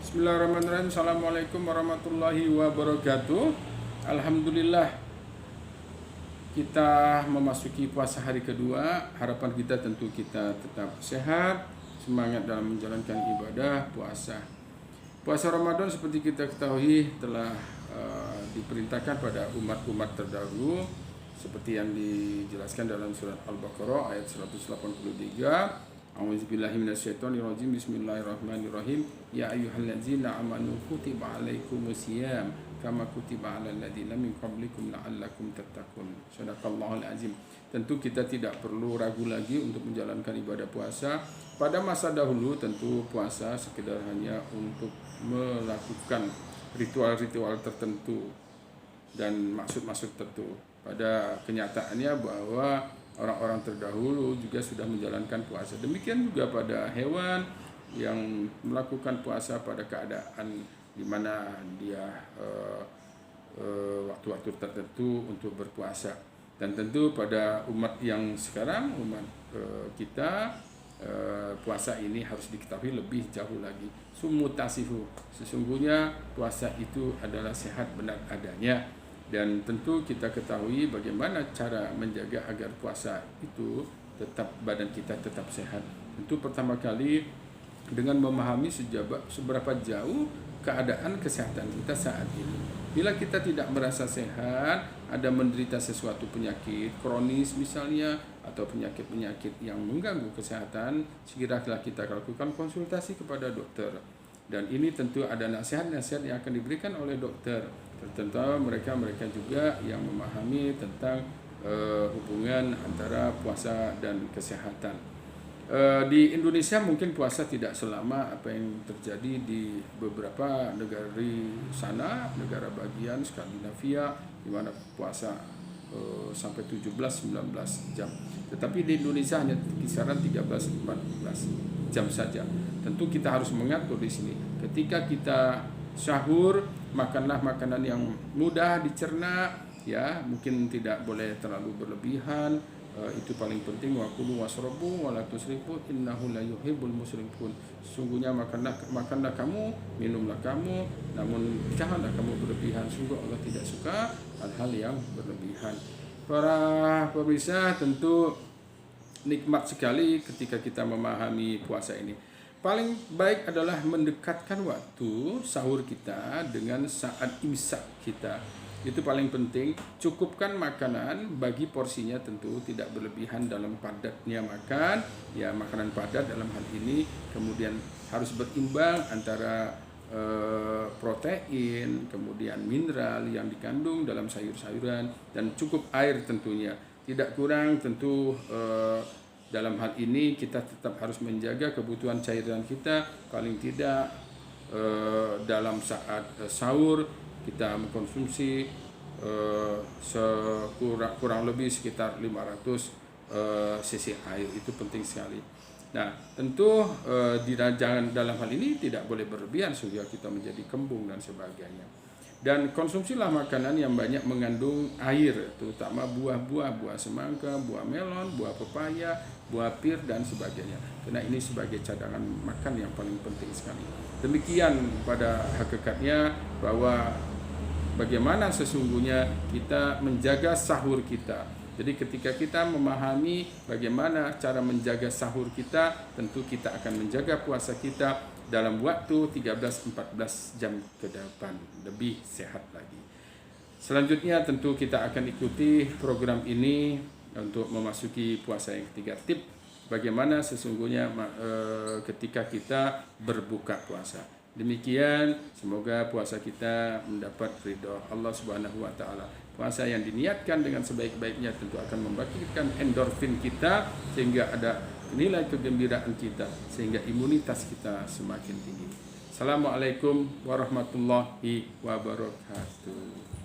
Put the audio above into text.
Bismillahirrahmanirrahim. Assalamualaikum warahmatullahi wabarakatuh. Alhamdulillah kita memasuki puasa hari kedua. Harapan kita tentu kita tetap sehat, semangat dalam menjalankan ibadah puasa. Puasa Ramadan seperti kita ketahui telah diperintahkan pada umat-umat terdahulu seperti yang dijelaskan dalam surat Al-Baqarah ayat 183. A'udzubillahi minasyaitonirrajim. Bismillahirrahmanirrahim. Ya ayyuhallazina amanu kutiba alaikumusiyam kama kutiba alal ladzina min qablikum la'allakum tattaqun. Shadaqallahul azim. Tentu kita tidak perlu ragu lagi untuk menjalankan ibadah puasa. Pada masa dahulu tentu puasa sekedar hanya untuk melakukan ritual-ritual tertentu dan maksud-maksud tertentu. Pada kenyataannya bahwa orang-orang terdahulu juga sudah menjalankan puasa. Demikian juga pada hewan yang melakukan puasa pada keadaan di mana dia waktu-waktu tertentu untuk berpuasa. Dan tentu pada umat yang sekarang, umat kita, puasa ini harus diketahui lebih jauh lagi. Sumutasifu, sesungguhnya puasa itu adalah sehat benar adanya. Dan tentu kita ketahui bagaimana cara menjaga agar puasa itu tetap badan kita tetap sehat. Tentu pertama kali dengan memahami seberapa jauh keadaan kesehatan kita saat ini. Bila kita tidak merasa sehat, ada menderita sesuatu penyakit kronis misalnya atau penyakit-penyakit yang mengganggu kesehatan, segeralah kita lakukan konsultasi kepada dokter. Dan ini tentu ada nasihat-nasihat yang akan diberikan oleh dokter. Tentu mereka juga yang memahami tentang hubungan antara puasa dan kesehatan. Di Indonesia mungkin puasa tidak selama apa yang terjadi di beberapa negara di sana, negara bagian Skandinavia, di mana puasa sampai 17-19 jam. Tetapi di Indonesia hanya kisaran 13-14 jam saja. Tentu kita harus mengatur di sini. Ketika kita sahur, makanlah makanan yang mudah dicerna, ya, mungkin tidak boleh terlalu berlebihan. Itu paling penting. Wa kulu wasrabu wa la tusrifu innahu la yuhibbul musrifun. Sesungguhnya makanlah kamu, minumlah kamu, namun janganlah kamu berlebihan. Sungguh Allah tidak suka hal-hal yang berlebihan. Para pemirsa, tentu nikmat sekali ketika kita memahami puasa ini. Paling baik adalah mendekatkan waktu sahur kita dengan saat imsak kita. Itu paling penting. Cukupkan makanan bagi porsinya, tentu tidak berlebihan dalam padatnya makan. Ya, makanan padat dalam hal ini kemudian harus berimbang antara protein, kemudian mineral yang dikandung dalam sayur-sayuran, dan cukup air tentunya. Tidak kurang tentu. Dalam hal ini kita tetap harus menjaga kebutuhan cairan kita. Paling tidak dalam saat sahur kita mengkonsumsi kurang lebih sekitar 500 cc air. Itu penting sekali. Nah, tentu jangan dalam hal ini tidak boleh berlebihan sehingga kita menjadi kembung dan sebagainya. Dan konsumsilah makanan yang banyak mengandung air, terutama buah-buah, buah semangka, buah melon, buah pepaya, buah pir, dan sebagainya. Karena ini sebagai cadangan makan yang paling penting sekali. Demikian pada hakikatnya bahwa bagaimana sesungguhnya kita menjaga sahur kita. Jadi ketika kita memahami bagaimana cara menjaga sahur kita, tentu kita akan menjaga puasa kita dalam waktu 13-14 jam ke depan, lebih sehat lagi. Selanjutnya tentu kita akan ikuti program ini untuk memasuki puasa yang ketiga. Tip bagaimana sesungguhnya ketika kita berbuka puasa. Demikian, semoga puasa kita mendapat ridho Allah Subhanahu wa taala. Puasa yang diniatkan dengan sebaik-baiknya tentu akan membangkitkan endorfin kita sehingga ada nilai kegembiraan kita, sehingga imunitas kita semakin tinggi. Assalamualaikum warahmatullahi wabarakatuh.